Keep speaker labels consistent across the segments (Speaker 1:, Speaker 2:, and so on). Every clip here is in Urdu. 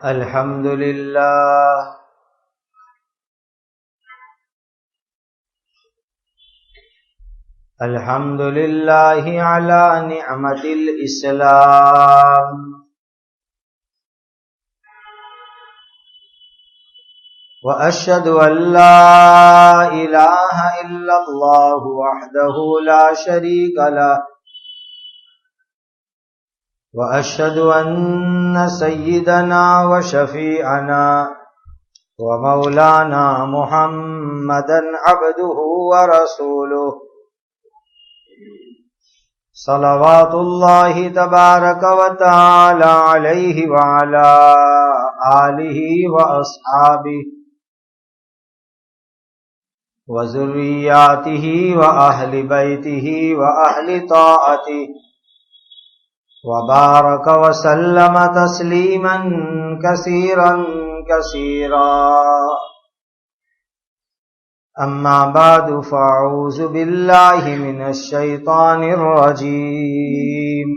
Speaker 1: الحمد لله الحمد لله على نعمة الإسلام وأشهد أن لا إله إلا الله وحده لا شريك له وأشهد أن سيدنا وشفيعنا ومولانا محمدا عبده ورسوله صلوات الله تبارك وتعالى عليه وعلى آله وأصحابه وذرياته وأهل بيته وأهل طاعته وبارك وسلم تسليما كثيرا كثيرا أما بعد فأعوذ بالله من الشيطان الرجيم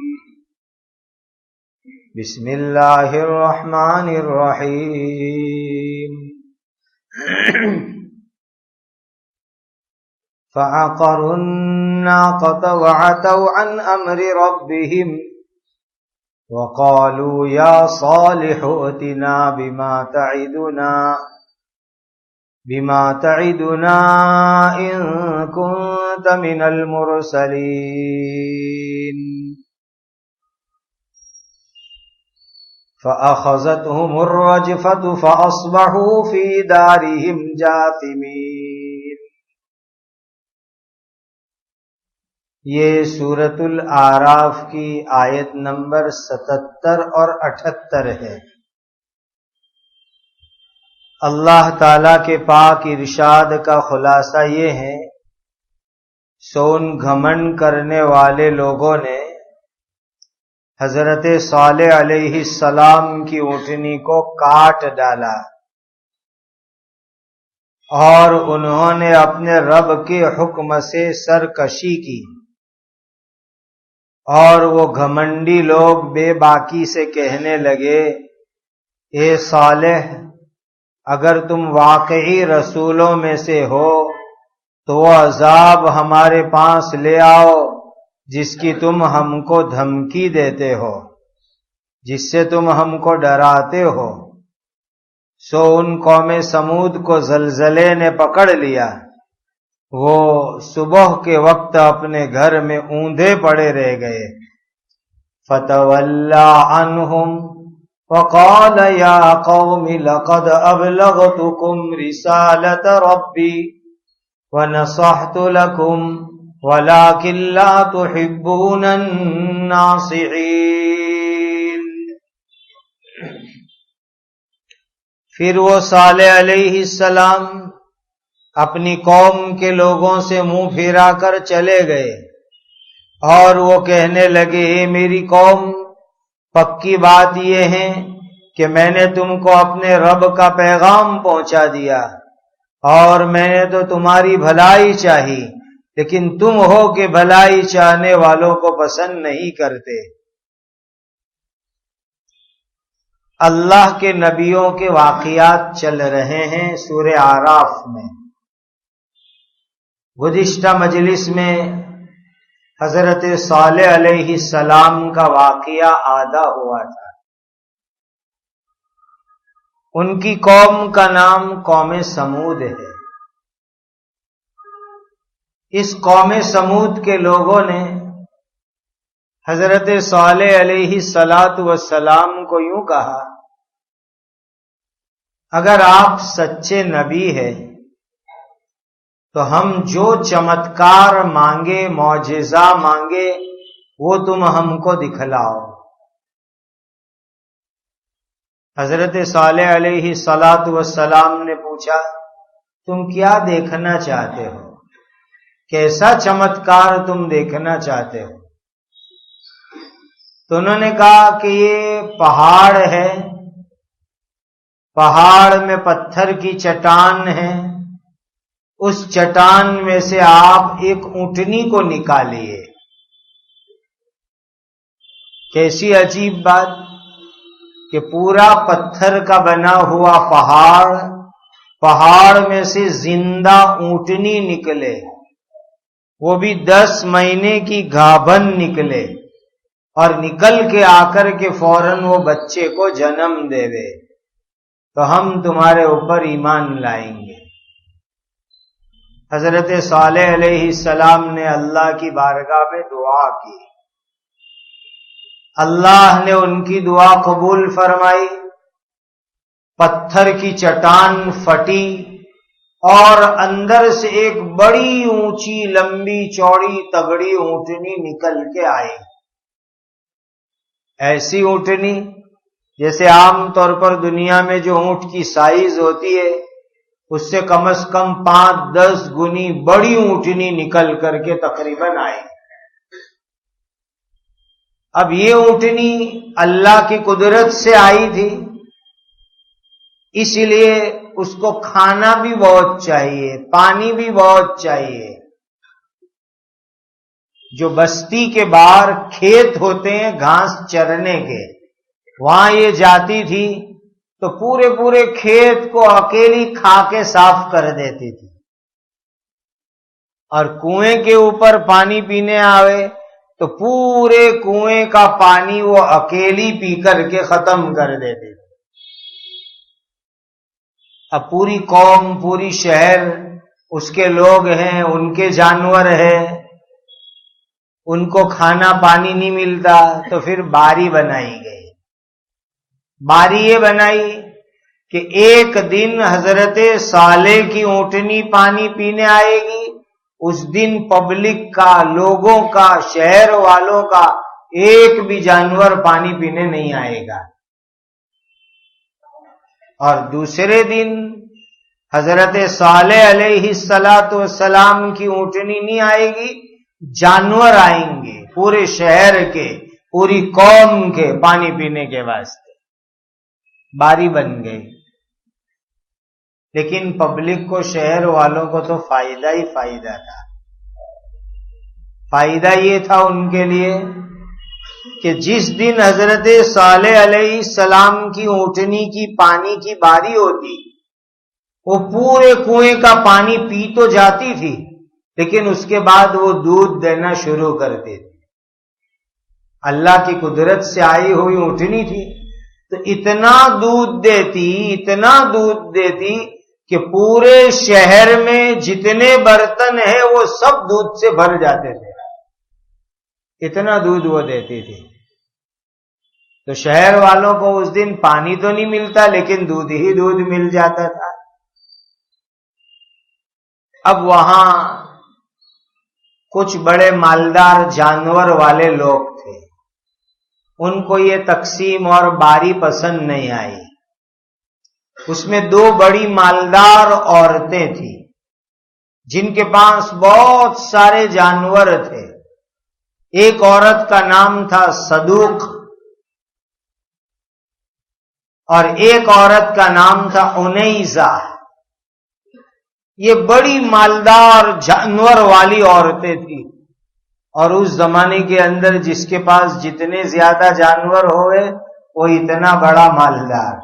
Speaker 1: بسم الله الرحمن الرحيم فعقروا الناقة وعتوا عن أمر ربهم وقالوا يا صالح ائتنا بما تعدنا إن كنت من المرسلين فأخذتهم الرجفة فأصبحوا في دارهم جاثمين. یہ سورۃ الاعراف کی آیت نمبر 77 اور 78 ہے. اللہ تعالی کے پاک ارشاد کا خلاصہ یہ ہے، سون گھمنڈ کرنے والے لوگوں نے حضرت صالح علیہ السلام کی اونٹنی کو کاٹ ڈالا اور انہوں نے اپنے رب کے حکم سے سرکشی کی، اور وہ گھمنڈی لوگ بے باکی سے کہنے لگے، اے صالح، اگر تم واقعی رسولوں میں سے ہو تو وہ عذاب ہمارے پاس لے آؤ جس کی تم ہم کو دھمکی دیتے ہو، جس سے تم ہم کو ڈراتے ہو. سو ان قوم سمود کو زلزلے نے پکڑ لیا، وہ صبح کے وقت اپنے گھر میں اوندھے پڑے رہ گئے. فتولی عنہم وقال یا قوم لقد ابلغتکم رسالت ربی ونصحت لکم ولکن لا تحبون الناصحین. پھر وہ صالح علیہ السلام اپنی قوم کے لوگوں سے منہ پھیرا کر چلے گئے اور وہ کہنے لگے، اے میری قوم، پکی بات یہ ہے کہ میں نے تم کو اپنے رب کا پیغام پہنچا دیا اور میں نے تو تمہاری بھلائی چاہی، لیکن تم ہو کہ بھلائی چاہنے والوں کو پسند نہیں کرتے. اللہ کے نبیوں کے واقعات چل رہے ہیں سورہ اعراف میں. گزشتہ مجلس میں حضرت صالح علیہ السلام کا واقعہ آدھا ہوا تھا. ان کی قوم کا نام قوم سمود ہے. اس قوم سمود کے لوگوں نے حضرت صالح علیہ السلام کو یوں کہا، اگر آپ سچے نبی ہیں تو ہم جو چمتکار مانگے، معجزہ مانگے، وہ تم ہم کو دکھلاؤ. حضرت صالح علیہ السلام نے پوچھا، تم کیا دیکھنا چاہتے ہو؟ کیسا چمتکار تم دیکھنا چاہتے ہو؟ تو انہوں نے کہا کہ یہ پہاڑ ہے، پہاڑ میں پتھر کی چٹان ہے، اس چٹان میں سے آپ ایک اونٹنی کو نکالیے. کیسی عجیب بات. کہ پورا پتھر کا بنا ہوا پہاڑ میں سے زندہ اونٹنی نکلے، وہ بھی 10 مہینے کی گھابن نکلے، اور نکل کے آ کر کے فوراً وہ بچے کو جنم دے دے، تو ہم تمہارے اوپر ایمان لائیں گے۔ حضرت صالح علیہ السلام نے اللہ کی بارگاہ میں دعا کی، اللہ نے ان کی دعا قبول فرمائی، پتھر کی چٹان پھٹی اور اندر سے ایک بڑی اونچی لمبی چوڑی تگڑی اونٹنی نکل کے آئی۔ ایسی اونٹنی جیسے عام طور پر دنیا میں جو اونٹ کی سائز ہوتی ہے اس سے کم از کم 5-10 گنی بڑی اونٹنی نکل کر کے تقریباً آئی۔ اب یہ اونٹنی اللہ کی قدرت سے آئی تھی، اس لیے اس کو کھانا بھی بہت چاہیے، پانی بھی بہت چاہیے۔ جو بستی کے باہر کھیت ہوتے ہیں گھاس چرنے کے، وہاں یہ جاتی تھی تو پورے کھیت کو اکیلی کھا کے صاف کر دیتی تھی، اور کنویں کے اوپر پانی پینے آوے تو پورے کنویں کا پانی وہ اکیلی پی کر کے ختم کر دیتی تھی۔ اب پوری قوم، پوری شہر اس کے لوگ ہیں، ان کے جانور ہیں، ان کو کھانا پانی نہیں ملتا، تو پھر باری بنائی گئی۔ باری یہ بنائی کہ ایک دن حضرت صالح کی اونٹنی پانی پینے آئے گی، اس دن پبلک کا، لوگوں کا، شہر والوں کا ایک بھی جانور پانی پینے نہیں آئے گا، اور دوسرے دن حضرت صالح علیہ السلام کی اونٹنی نہیں آئے گی، جانور آئیں گے پورے شہر کے، پوری قوم کے پانی پینے کے واسطے۔ باری بن گئی، لیکن پبلک کو، شہر والوں کو تو فائدہ ہی فائدہ تھا۔ فائدہ یہ تھا ان کے لیے کہ جس دن حضرت صالح علیہ السلام کی اونٹنی کی پانی کی باری ہوتی، وہ پورے کنویں کا پانی پی تو جاتی تھی، لیکن اس کے بعد وہ دودھ دینا شروع کر دیتی۔ اللہ کی قدرت سے آئی ہوئی اونٹنی تھی تو اتنا دودھ دیتی کہ پورے شہر میں جتنے برتن ہیں وہ سب دودھ سے بھر جاتے تھے، اتنا دودھ وہ دیتی تھی۔ تو شہر والوں کو اس دن پانی تو نہیں ملتا، لیکن دودھ ہی دودھ مل جاتا تھا۔ اب وہاں کچھ بڑے مالدار جانور والے لوگ تھے، ان کو یہ تقسیم اور باری پسند نہیں آئی۔ اس میں 2 بڑی مالدار عورتیں تھیں جن کے پاس بہت سارے جانور تھے۔ ایک عورت کا نام تھا صدوق، اور ایک عورت کا نام تھا انیزہ۔ یہ بڑی مالدار جانور والی عورتیں تھیں، اور اس زمانے کے اندر جس کے پاس جتنے زیادہ جانور ہوئے وہ اتنا بڑا مالدار۔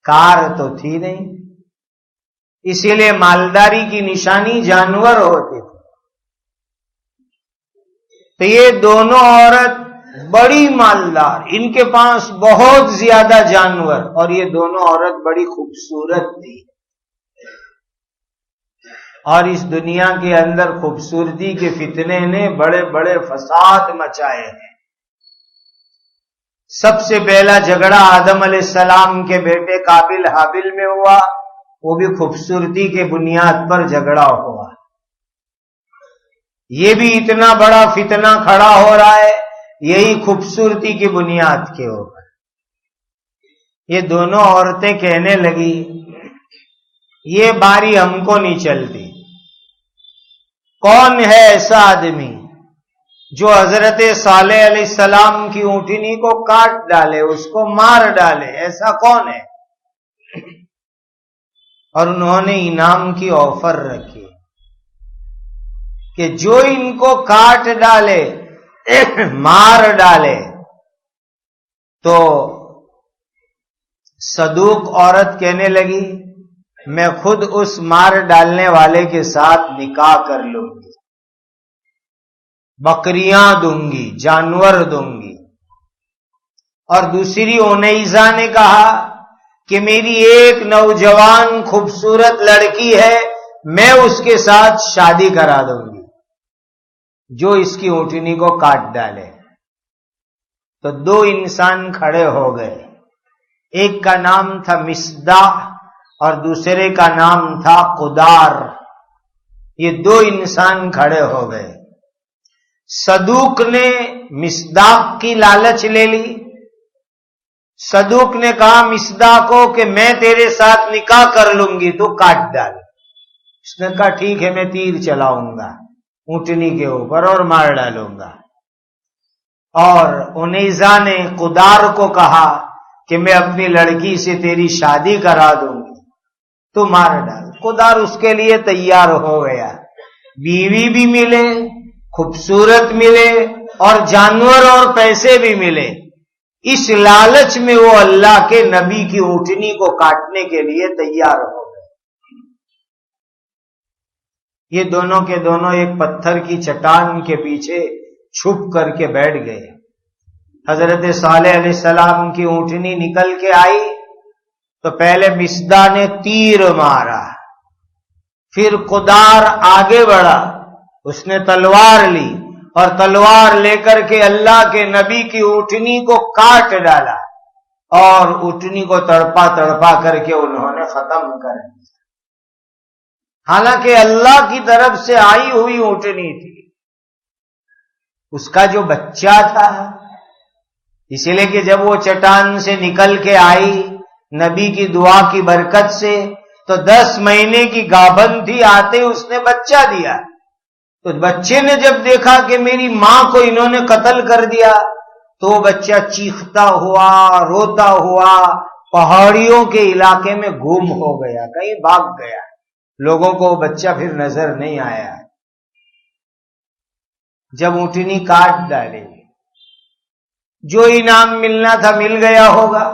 Speaker 1: کار تو تھی نہیں، اسی لیے مالداری کی نشانی جانور ہوتے تھے۔ تو یہ دونوں عورت بڑی مالدار، ان کے پاس بہت زیادہ جانور، اور یہ دونوں عورت بڑی خوبصورت تھی۔ اور اس دنیا کے اندر خوبصورتی کے فتنے نے بڑے بڑے فساد مچائے ہیں۔ سب سے پہلا جھگڑا آدم علیہ السلام کے بیٹے قابل حابل میں ہوا، وہ بھی خوبصورتی کے بنیاد پر جھگڑا ہوا۔ یہ بھی اتنا بڑا فتنہ کھڑا ہو رہا ہے، یہی خوبصورتی کی بنیاد کے اوپر۔ یہ دونوں عورتیں کہنے لگی یہ باری ہم کو نہیں چلتی۔ کون ہے ایسا آدمی جو حضرت صالح علیہ السلام کی اونٹنی کو کاٹ ڈالے، اس کو مار ڈالے؟ ایسا کون ہے؟ اور انہوں نے انعام کی آفر رکھی کہ جو ان کو کاٹ ڈالے، مار ڈالے، تو صدوق عورت کہنے لگی میں خود اس مار ڈالنے والے کے ساتھ نکاح کر لوں گی، بکریاں دوں گی، جانور دوں گی۔ اور دوسری اونیزا نے کہا کہ میری ایک نوجوان خوبصورت لڑکی ہے، میں اس کے ساتھ شادی کرا دوں گی جو اس کی اونٹنی کو کاٹ ڈالے۔ تو دو انسان کھڑے ہو گئے، ایک کا نام تھا مصداح اور دوسرے کا نام تھا قدار۔ یہ دو انسان کھڑے ہو گئے۔ صدوق نے مصداق کی لالچ لے لی۔ صدوق نے کہا مصداق کو کہ میں تیرے ساتھ نکاح کر لوں گی، تو کاٹ ڈال۔ اس نے کہا ٹھیک ہے، میں تیر چلاؤں گا اونٹنی کے اوپر اور مار ڈالوں گا۔ اور انیزا نے قدار کو کہا کہ میں اپنی لڑکی سے تیری شادی کرا دوں گی، تو مار ڈال۔ قدار اس کے لیے تیار ہو گیا، بیوی بھی ملے، خوبصورت ملے، اور جانور اور پیسے بھی ملے۔ اس لالچ میں وہ اللہ کے نبی کی اونٹنی کو کاٹنے کے لیے تیار ہو گئے۔ یہ دونوں کے دونوں ایک پتھر کی چٹان کے پیچھے چھپ کر کے بیٹھ گئے۔ حضرت صالح علیہ السلام کی اونٹنی نکل کے آئی تو پہلے مصداح نے تیر مارا، پھر قدار آگے بڑھا، اس نے تلوار لی اور تلوار لے کر کے اللہ کے نبی کی اونٹنی کو کاٹ ڈالا، اور اونٹنی کو تڑپا تڑپا کر کے انہوں نے ختم کر دیا۔ حالانکہ اللہ کی طرف سے آئی ہوئی اونٹنی تھی، اس کا جو بچہ تھا، اسی لیے کہ جب وہ چٹان سے نکل کے آئی نبی کی دعا کی برکت سے، تو 10 مہینے کی گابھن تھی، آتے اس نے بچہ دیا۔ تو بچے نے جب دیکھا کہ میری ماں کو انہوں نے قتل کر دیا، تو وہ بچہ چیختا ہوا، روتا ہوا پہاڑیوں کے علاقے میں گم ہو گیا، کہیں بھاگ گیا۔ لوگوں کو وہ بچہ پھر نظر نہیں آیا۔ جب اونٹنی کاٹ ڈالے، جو انعام ملنا تھا مل گیا ہوگا۔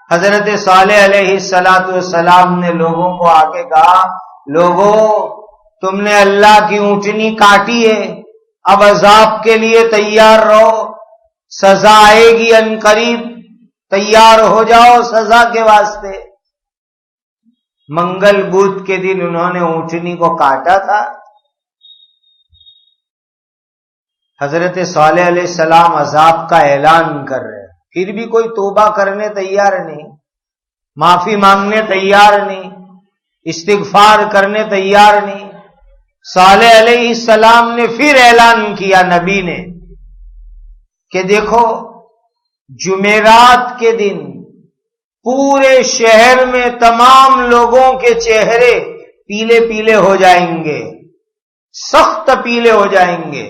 Speaker 1: حضرت صالح علیہ السلام نے لوگوں کو آ کے کہا لوگوں تم نے اللہ کی اونٹنی کاٹی ہے، اب عذاب کے لیے تیار رہو، سزا آئے گی عنقریب، تیار ہو جاؤ سزا کے واسطے۔ منگل بدھ کے دن انہوں نے اونٹنی کو کاٹا تھا۔ حضرت صالح علیہ السلام عذاب کا اعلان کر رہے ہیں، پھر بھی کوئی توبہ کرنے تیار نہیں، معافی مانگنے تیار نہیں، استغفار کرنے تیار نہیں۔ صالح علیہ السلام نے پھر اعلان کیا نبی نے کہ دیکھو جمعرات کے دن پورے شہر میں تمام لوگوں کے چہرے پیلے پیلے ہو جائیں گے، سخت پیلے ہو جائیں گے،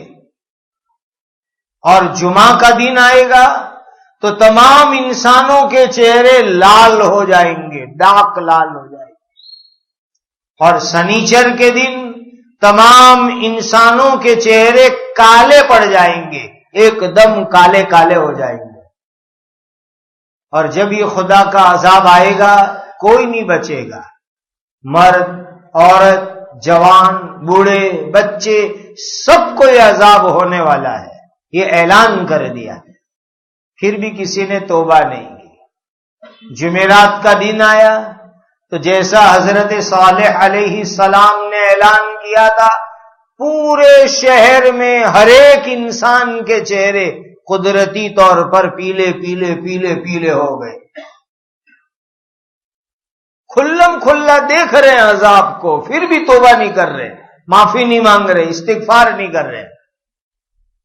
Speaker 1: اور جمعہ کا دن آئے گا تو تمام انسانوں کے چہرے لال ہو جائیں گے، ڈاک لال ہو جائیں گے، اور سنیچر کے دن تمام انسانوں کے چہرے کالے پڑ جائیں گے، ایک دم کالے کالے ہو جائیں گے۔ اور جب یہ خدا کا عذاب آئے گا کوئی نہیں بچے گا، مرد، عورت، جوان، بوڑھے، بچے، سب کو یہ عذاب ہونے والا ہے، یہ اعلان کر دیا۔ پھر بھی کسی نے توبہ نہیں کی۔ جمعرات کا دن آیا تو جیسا حضرت صالح علیہ السلام نے اعلان کیا تھا، پورے شہر میں ہر ایک انسان کے چہرے قدرتی طور پر پیلے پیلے پیلے پیلے ہو گئے، کھلم کھلا دیکھ رہے ہیں عذاب کو، پھر بھی توبہ نہیں کر رہے، معافی نہیں مانگ رہے، استغفار نہیں کر رہے۔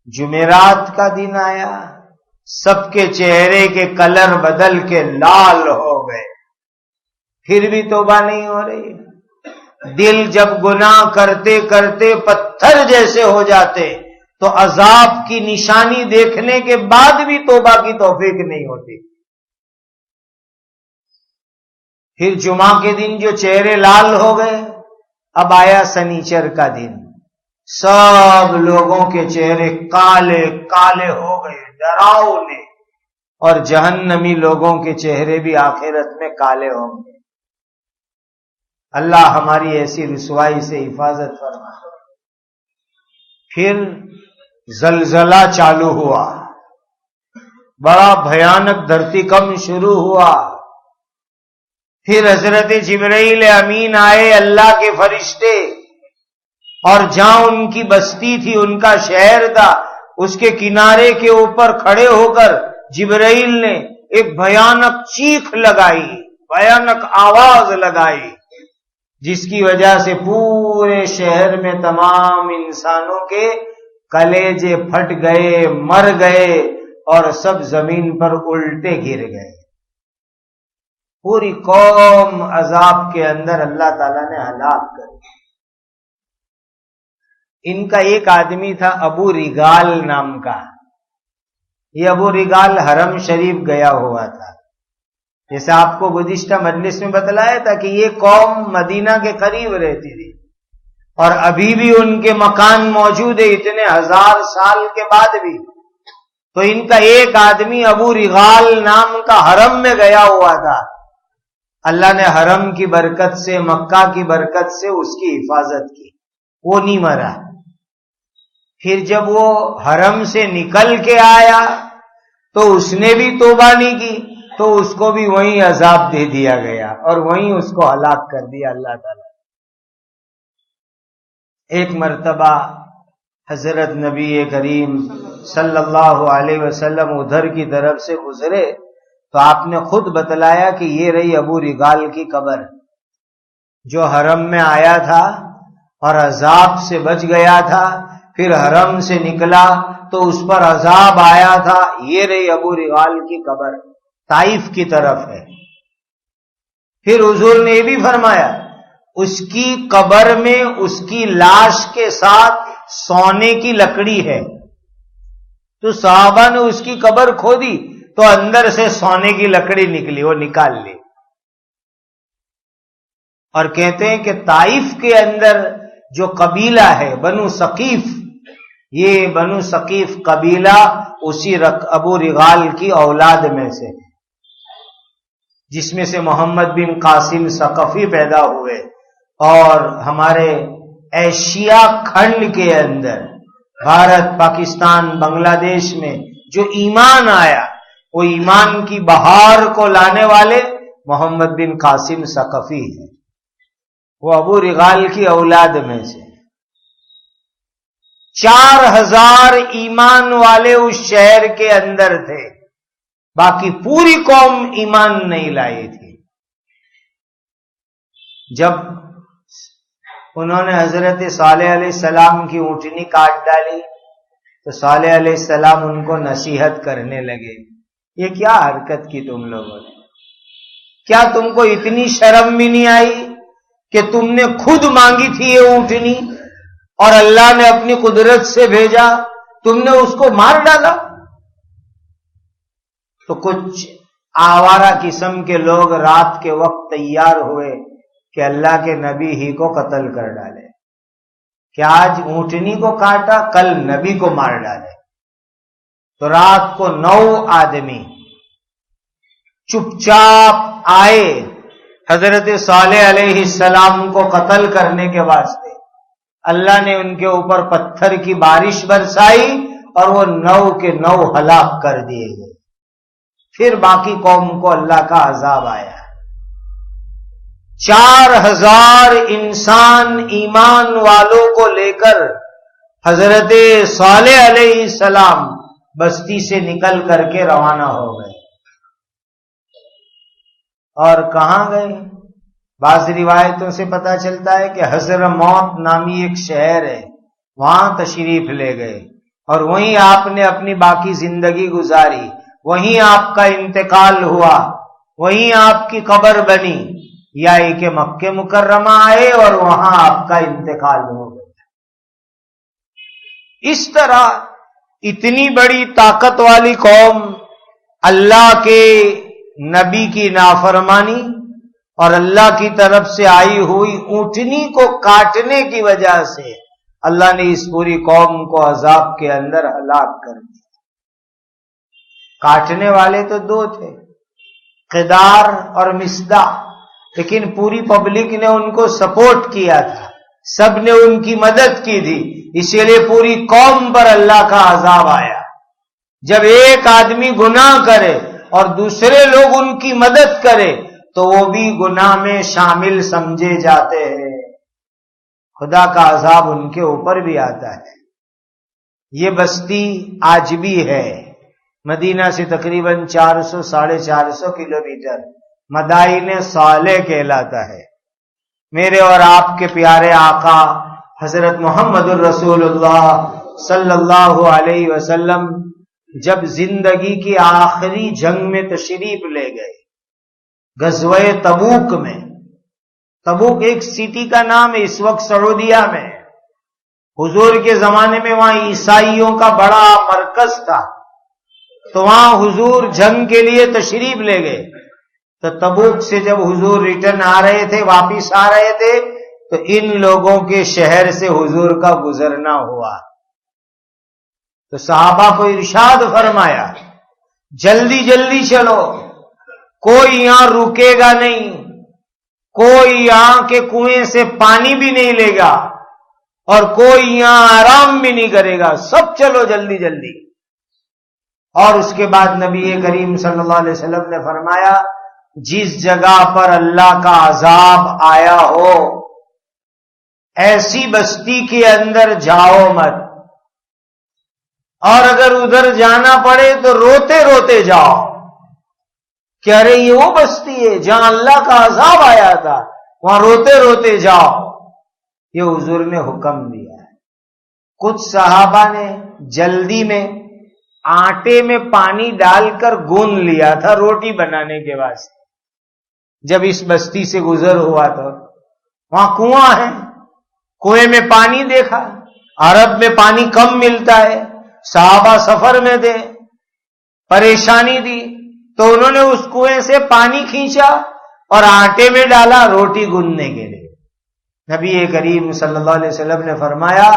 Speaker 1: جمعرات کا دن آیا، سب کے چہرے کے کلر بدل کے لال ہو گئے، پھر بھی توبہ نہیں ہو رہی۔ دل جب گناہ کرتے کرتے پتھر جیسے ہو جاتے تو عذاب کی نشانی دیکھنے کے بعد بھی توبہ کی توفیق نہیں ہوتی۔ پھر جمعہ کے دن جو چہرے لال ہو گئے، اب آیا سنیچر کا دن، سب لوگوں کے چہرے کالے کالے ہو گئے، ڈراؤنے، اور جہنمی لوگوں کے چہرے بھی آخرت میں کالے ہوں گے۔ اللہ ہماری ایسی رسوائی سے حفاظت فرما۔ پھر زلزلہ چالو ہوا، بڑا بھیانک دھرتی کم شروع ہوا۔ پھر حضرت جبرائیل امین آئے، اللہ کے فرشتے، اور جہاں ان کی بستی تھی، ان کا شہر تھا، اس کے کنارے کے اوپر کھڑے ہو کر جبرائیل نے ایک بھیانک چیخ لگائی، بھیانک آواز لگائی، جس کی وجہ سے پورے شہر میں تمام انسانوں کے کلیجے پھٹ گئے، مر گئے، اور سب زمین پر الٹے گر گئے۔ پوری قوم عذاب کے اندر اللہ تعالیٰ نے ہلاک کر دی۔ ان کا ایک آدمی تھا ابو رگال نام کا۔ یہ ابو رگال حرم شریف گیا ہوا تھا۔ جیسے آپ کو گزشتہ مجلس میں بتلایا تھا کہ یہ قوم مدینہ کے قریب رہتی تھی، اور ابھی بھی ان کے مکان موجود ہے اتنے ہزار سال کے بعد بھی۔ تو ان کا ایک آدمی ابو رغال نام کا حرم میں گیا ہوا تھا۔ اللہ نے حرم کی برکت سے، مکہ کی برکت سے اس کی حفاظت کی، وہ نہیں مرا۔ پھر جب وہ حرم سے نکل کے آیا تو اس نے بھی توبہ نہیں کی، تو اس کو بھی وہیں عذاب دے دیا گیا اور وہیں اس کو ہلاک کر دیا اللہ تعالیٰ۔ ایک مرتبہ حضرت نبی کریم صلی اللہ علیہ وسلم ادھر کی طرف سے گزرے تو آپ نے خود بتلایا کہ یہ رہی ابو رگال کی قبر، جو حرم میں آیا تھا اور عذاب سے بچ گیا تھا، پھر حرم سے نکلا تو اس پر عذاب آیا تھا۔ یہ رہی ابو رغال کی قبر، طائف کی طرف ہے۔ پھر حضور نے یہ بھی فرمایا اس کی قبر میں اس کی لاش کے ساتھ سونے کی لکڑی ہے۔ تو صحابہ نے اس کی قبر کھودی تو اندر سے سونے کی لکڑی نکلی، وہ نکال لی۔ اور کہتے ہیں کہ طائف کے اندر جو قبیلہ ہے بنو ثقیف، یہ بنو ثقیف قبیلہ اسی ابو رغال کی اولاد میں سے ہے، جس میں سے محمد بن قاسم ثقفی پیدا ہوئے، اور ہمارے ایشیا کھنڈ کے اندر بھارت، پاکستان، بنگلہ دیش میں جو ایمان آیا، وہ ایمان کی بہار کو لانے والے محمد بن قاسم ثقفی ہیں، وہ ابو رغال کی اولاد میں سے۔ 4000 ایمان والے اس شہر کے اندر تھے، باقی پوری قوم ایمان نہیں لائی تھی۔ جب انہوں نے حضرت صالح علیہ السلام کی اونٹنی کاٹ ڈالی تو صالح علیہ السلام ان کو نصیحت کرنے لگے، یہ کیا حرکت کی تم لوگوں نے؟ کیا تم کو اتنی شرم بھی نہیں آئی کہ تم نے خود مانگی تھی یہ اونٹنی اور اللہ نے اپنی قدرت سے بھیجا، تم نے اس کو مار ڈالا؟ تو کچھ آوارہ قسم کے لوگ رات کے وقت تیار ہوئے کہ اللہ کے نبی ہی کو قتل کر ڈالے، کہ آج اونٹنی کو کاٹا کل نبی کو مار ڈالے۔ تو رات کو 9 آدمی چپ چاپ آئے حضرت صالح علیہ السلام کو قتل کرنے کے واسطے۔ اللہ نے ان کے اوپر پتھر کی بارش برسائی اور وہ 9 کے 9 ہلاک کر دیے گئے۔ پھر باقی قوم کو اللہ کا عذاب آیا۔ 4000 انسان ایمان والوں کو لے کر حضرت صالح علیہ السلام بستی سے نکل کر کے روانہ ہو گئے۔ اور کہاں گئے؟ بعض روایتوں سے پتہ چلتا ہے کہ حضرموت نامی ایک شہر ہے، وہاں تشریف لے گئے اور وہیں آپ نے اپنی باقی زندگی گزاری، وہیں آپ کا انتقال ہوا، وہیں آپ کی قبر بنی، یا کہ مکہ مکرمہ آئے اور وہاں آپ کا انتقال ہو گیا۔ اس طرح اتنی بڑی طاقت والی قوم اللہ کے نبی کی نافرمانی اور اللہ کی طرف سے آئی ہوئی اونٹنی کو کاٹنے کی وجہ سے اللہ نے اس پوری قوم کو عذاب کے اندر ہلاک کر دیا۔ کاٹنے والے تو دو تھے، قدار اور مصداح، لیکن پوری پبلک نے ان کو سپورٹ کیا تھا، سب نے ان کی مدد کی تھی، اسی لیے پوری قوم پر اللہ کا عذاب آیا۔ جب ایک آدمی گناہ کرے اور دوسرے لوگ ان کی مدد کرے تو وہ بھی گناہ میں شامل سمجھے جاتے ہیں، خدا کا عذاب ان کے اوپر بھی آتا ہے۔ یہ بستی آج بھی ہے، مدینہ سے تقریباً 400-450 کلومیٹر، مدائن صالح کہلاتا ہے۔ میرے اور آپ کے پیارے آقا حضرت محمد الرسول اللہ صلی اللہ علیہ وسلم جب زندگی کی آخری جنگ میں تشریف لے گئے، غزوہ تبوک میں، تبوک ایک سٹی کا نام ہے، اس وقت سعودیہ میں، حضور کے زمانے میں وہاں عیسائیوں کا بڑا مرکز تھا، تو وہاں حضور جنگ کے لیے تشریف لے گئے۔ تو تبوک سے جب حضور ریٹرن آ رہے تھے، واپس آ رہے تھے، تو ان لوگوں کے شہر سے حضور کا گزرنا ہوا، تو صحابہ کو ارشاد فرمایا جلدی جلدی چلو، کوئی یہاں رکے گا نہیں، کوئی یہاں کے کنویں سے پانی بھی نہیں لے گا، اور کوئی یہاں آرام بھی نہیں کرے گا، سب چلو جلدی جلدی۔ اور اس کے بعد نبی کریم صلی اللہ علیہ وسلم نے فرمایا جس جگہ پر اللہ کا عذاب آیا ہو ایسی بستی کے اندر جاؤ مت، اور اگر ادھر جانا پڑے تو روتے روتے جاؤ کہ ارے یہ وہ بستی ہے جہاں اللہ کا عذاب آیا تھا، وہاں روتے روتے جاؤ۔ یہ حضور نے حکم دیا ہے۔ کچھ صحابہ نے جلدی میں آٹے میں پانی ڈال کر گوندھ لیا تھا روٹی بنانے کے واسطے، جب اس بستی سے گزر ہوا تو وہاں کنواں ہے، کنویں میں پانی دیکھا، عرب میں پانی کم ملتا ہے، صحابہ سفر میں تھے، پریشانی دی، تو انہوں نے اس کنویں سے پانی کھینچا اور آٹے میں ڈالا روٹی گوندھنے کے لیے۔ نبی کریم صلی اللہ علیہ وسلم نے فرمایا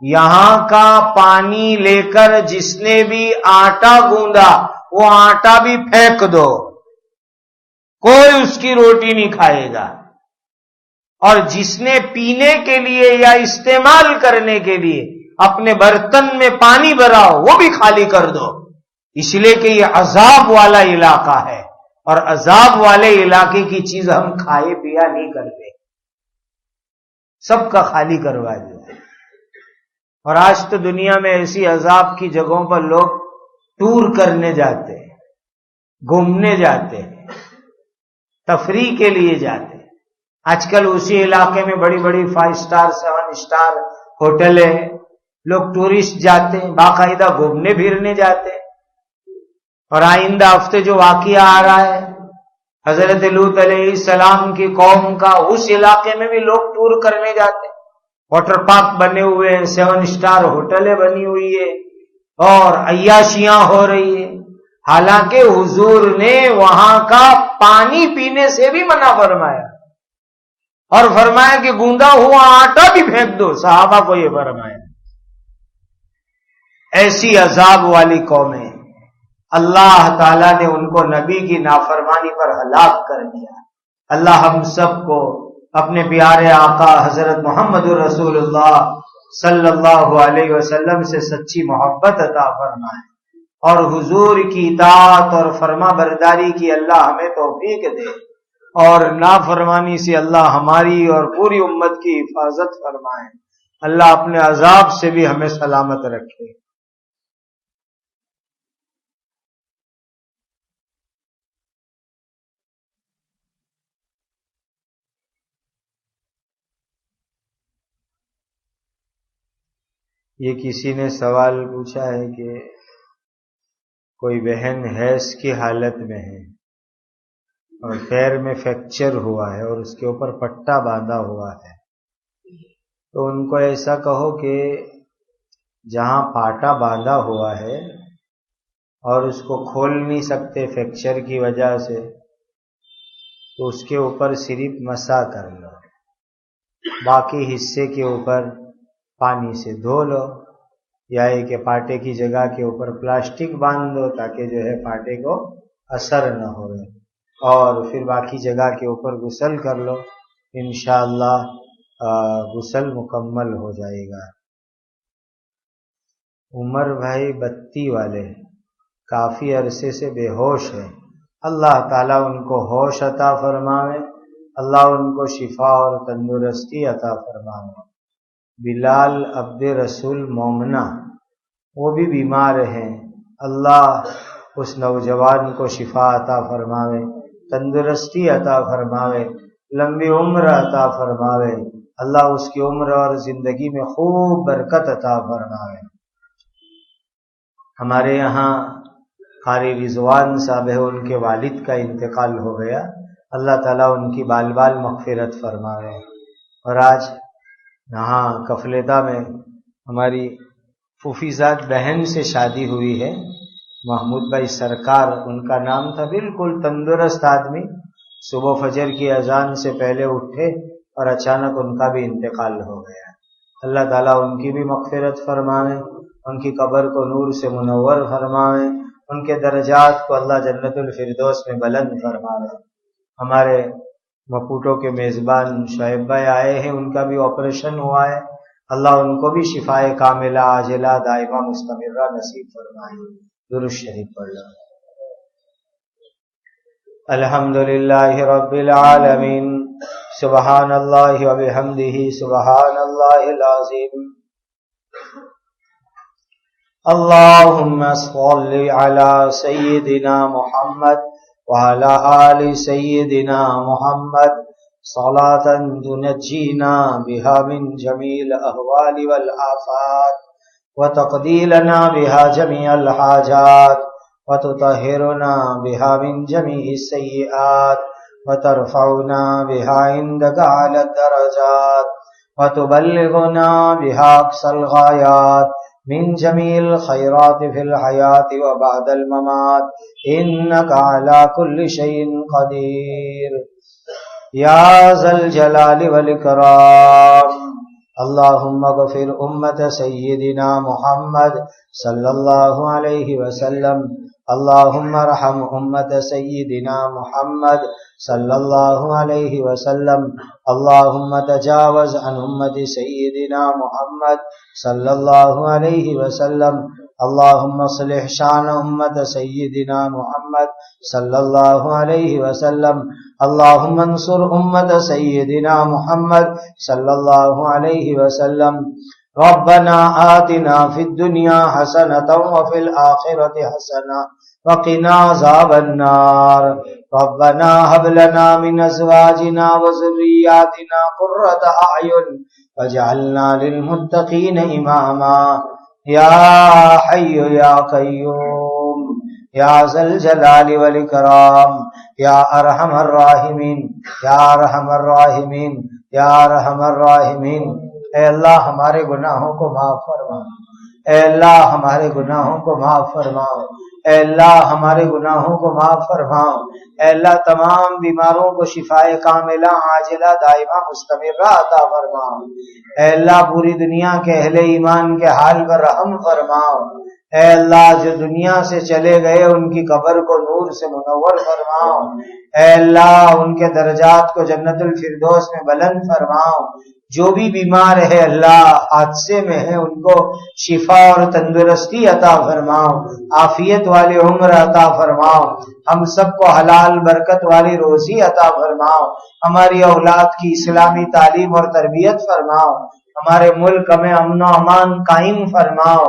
Speaker 1: یہاں کا پانی لے کر جس نے بھی آٹا گوندا وہ آٹا بھی پھینک دو، کوئی اس کی روٹی نہیں کھائے گا، اور جس نے پینے کے لیے یا استعمال کرنے کے لیے اپنے برتن میں پانی بھرا ہو وہ بھی خالی کر دو، اس لیے کہ یہ عذاب والا علاقہ ہے، اور عذاب والے علاقے کی چیز ہم کھائے پیا نہیں کرتے، سب کا خالی کروا دیا۔ اور آج تو دنیا میں ایسی عذاب کی جگہوں پر لوگ ٹور کرنے جاتے ہیں، گھومنے جاتے ہیں، تفریح کے لیے جاتے ہیں۔ آج کل اسی علاقے میں بڑی بڑی 5 سٹار 7 سٹار ہوٹل ہے، لوگ ٹورسٹ جاتے ہیں، باقاعدہ گھومنے پھرنے جاتے ہیں۔ اور آئندہ ہفتے جو واقعہ آ رہا ہے حضرت لوط علیہ السلام کی قوم کا، اس علاقے میں بھی لوگ ٹور کرنے جاتے ہیں، واٹر پارک بنے ہوئے ہیں، 7 سٹار ہوٹلیں بنی ہوئی ہے، اور عیاشیاں ہو رہی ہے، حالانکہ حضور نے وہاں کا پانی پینے سے بھی منع فرمایا، اور فرمایا کہ گوندا ہوا آٹا بھی پھینک دو، صحابہ کو یہ فرمایا۔ ایسی عذاب والی قومیں اللہ تعالیٰ نے ان کو نبی کی نافرمانی پر ہلاک کر دیا۔ اللہ ہم سب کو اپنے پیارے آقا حضرت محمد الرسول اللہ صلی اللہ علیہ وسلم سے سچی محبت عطا فرمائے، اور حضور کی اطاعت اور فرما برداری کی اللہ ہمیں توفیق دے، اور نافرمانی سے اللہ ہماری اور پوری امت کی حفاظت فرمائے۔ اللہ اپنے عذاب سے بھی ہمیں سلامت رکھے۔ یہ کسی نے سوال پوچھا ہے کہ کوئی بہن حیض کی حالت میں ہے اور پیر میں فریکچر ہوا ہے اور اس کے اوپر پٹا باندھا ہوا ہے، تو ان کو ایسا کہو کہ جہاں پاٹا باندھا ہوا ہے اور اس کو کھول نہیں سکتے فریکچر کی وجہ سے، تو اس کے اوپر صرف مسح کر لو، باقی حصے کے اوپر پانی سے دھو لو، یا کہ پاٹے کی جگہ کے اوپر پلاسٹک باندھ دو تاکہ جو ہے پاٹے کو اثر نہ ہو، اور پھر باقی جگہ کے اوپر غسل کر لو، انشاءاللہ غسل مکمل ہو جائے گا۔ عمر بھائی بتی والے کافی عرصے سے بے ہوش ہے، اللہ تعالیٰ ان کو ہوش عطا فرمائے، اللہ ان کو شفا اور تندرستی عطا فرمائے۔ بلال عبد رسول مومنہ وہ بھی بیمار ہیں، اللہ اس نوجوان کو شفا عطا فرمائے، تندرستی عطا فرمائے، لمبی عمر عطا فرمائے، اللہ اس کی عمر اور زندگی میں خوب برکت عطا فرمائے۔ ہمارے یہاں قاری رضوان صاحب ہے، ان کے والد کا انتقال ہو گیا، اللہ تعالیٰ ان کی بال بال مغفرت فرمائے۔ اور آج یہاں کفلیتا میں ہماری پھوپھیزاد بہن سے شادی ہوئی ہے، محمود بھائی سرکار ان کا نام تھا، بالکل تندرست آدمی، صبح فجر کی اذان سے پہلے اٹھے اور اچانک ان کا بھی انتقال ہو گیا۔ اللہ تعالیٰ ان کی بھی مغفرت فرمائے، ان کی قبر کو نور سے منور فرمائے، ان کے درجات کو اللہ جنت الفردوس میں بلند فرمائے۔ ہمارے مپوٹوں کے میزبان شعیب بھائی آئے ہیں، ان کا بھی آپریشن ہوا ہے، اللہ ان کو بھی شفائے کاملہ عاجلہ دائمہ مستمرہ نصیب فرمائے۔ درود شریف پڑھ لو۔ الحمدللہ رب العالمین، سبحان اللہ و بحمدہ، سبحان اللہ العظیم۔ اللہم صل علی سیدنا محمد وعلی آل سیدنا محمد صلاة تنجینا بها من جمیع الاحوال والآفات وتقضی لنا بها جمیع الحاجات وتطہرنا بها من جمیع السیئات وترفعنا بها عندك على الدرجات وتبلغنا بها اقصى الغایات من جمیع الخیرات فی الحیات وبعد الممات انك على كل شيء قدیر یا ذا الجلال والاکرام۔ اللہم اغفر امت سیدنا محمد صلی اللہ علیہ وسلم، اللہم ارحم امت سیدنا محمد صلی اللہ علیہ وسلم، اللہم تجاوز عن امت سیدنا محمد صلی اللہ علیہ وسلم، اللہم اصلح شان امت سیدنا محمد صلی اللہ علیہ وسلم، اللہم انصر امت سیدنا محمد صلی اللہ علیہ وسلم۔ ربنا آتنا فی الدنیا حسنة وفی الآخرة حسنة وقنا عذاب النار۔ ربنا هب لنا من ازواجنا وذرياتنا قرة اعین واجعلنا للمتقین اماما۔ یا حی یا قیوم یا ذا الجلال والاکرام یا ارحم الراحمین یا ارحم الراحمین یا ارحم الراحمین۔ اے اللہ ہمارے گناہوں کو معاف فرما، اے اللہ ہمارے گناہوں کو معاف فرما، اے اللہ ہمارے گناہوں کو معاف فرما، اے اللہ تمام بیماروں کو شفائے کاملہ عاجلہ دائمہ مستمرہ عطا فرما، اے اللہ پوری دنیا کے اہل ایمان کے حال پر رحم فرما، اے اللہ جو دنیا سے چلے گئے ان کی قبر کو نور سے منور فرما، اے اللہ ان کے درجات کو جنت الفردوس میں بلند فرما، جو بھی بیمار ہے اللہ حادثے میں ہے ان کو شفا اور تندرستی عطا فرماؤ، عافیت والی عمر عطا فرماؤ، ہم سب کو حلال برکت والی روزی عطا فرماؤ، ہماری اولاد کی اسلامی تعلیم اور تربیت فرماؤ، ہمارے ملک میں امن و امان قائم فرماؤ۔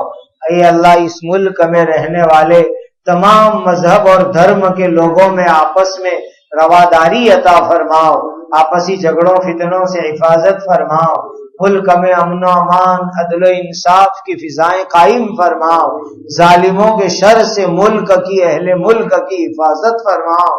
Speaker 1: اے اللہ اس ملک میں رہنے والے تمام مذہب اور دھرم کے لوگوں میں آپس میں رواداری عطا فرماؤ، آپسی جھگڑوں فتنوں سے حفاظت فرماؤ، ملک میں امن و امان عدل و انصاف کی فضائیں قائم فرماؤ، ظالموں کے شر سے ملک کی اہل ملک کی حفاظت فرماؤ۔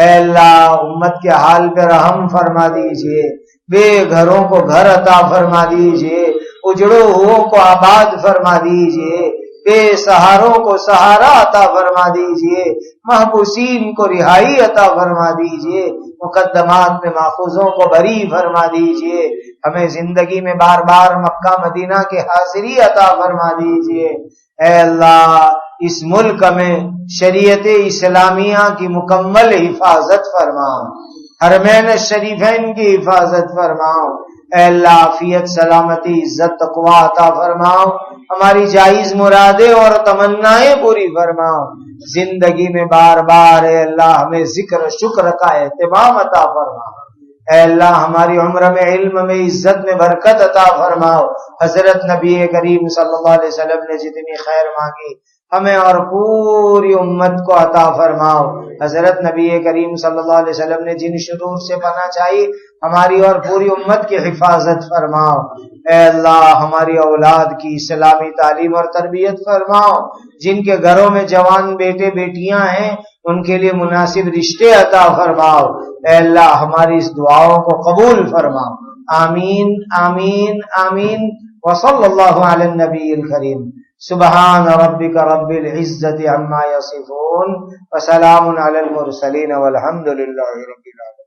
Speaker 1: اے اللہ امت کے حال پہ رحم فرما دیجئے، بے گھروں کو گھر عطا فرما دیجئے، اجڑوں کو آباد فرما دیجئے، بے سہاروں کو سہارا عطا فرما دیجئے، محبوسین کو رہائی عطا فرما دیجئے، مقدمات میں ماخوذوں کو بری فرما دیجئے، ہمیں زندگی میں بار بار مکہ مدینہ کے حاضری عطا فرما دیجئے۔ اے اللہ اس ملک میں شریعت اسلامیہ کی مکمل حفاظت فرماؤ، حرمین شریفین کی حفاظت فرماؤ۔ اے اللہ عافیت، سلامتی، عزت، تقوی عطا فرماؤ، ہماری جائز مرادیں اور تمنائیں پوری فرماؤ۔ زندگی میں بار بار اے اللہ ہمیں ذکر و شکر کا اہتمام عطا فرماؤ۔ اے اللہ ہماری عمر میں، علم میں، عزت میں برکت عطا فرماؤ۔ حضرت نبی کریم صلی اللہ علیہ وسلم نے جتنی خیر مانگی ہمیں اور پوری امت کو عطا فرماؤ۔ حضرت نبی کریم صلی اللہ علیہ وسلم نے جن شرور سے پناہ چاہی ہماری اور پوری امت کی حفاظت فرماؤ۔ اے اللہ ہماری اولاد کی اسلامی تعلیم اور تربیت فرماؤ، جن کے گھروں میں جوان بیٹے بیٹیاں ہیں ان کے لیے مناسب رشتے عطا فرماؤ۔ اے اللہ ہماری اس دعاؤں کو قبول فرماؤ۔ آمین آمین آمین۔ وصلی اللہ علی النبی الکریم۔ سبحان ربک رب العزت عما یصفون وسلام علی المرسلین والحمد للہ رب العالمین۔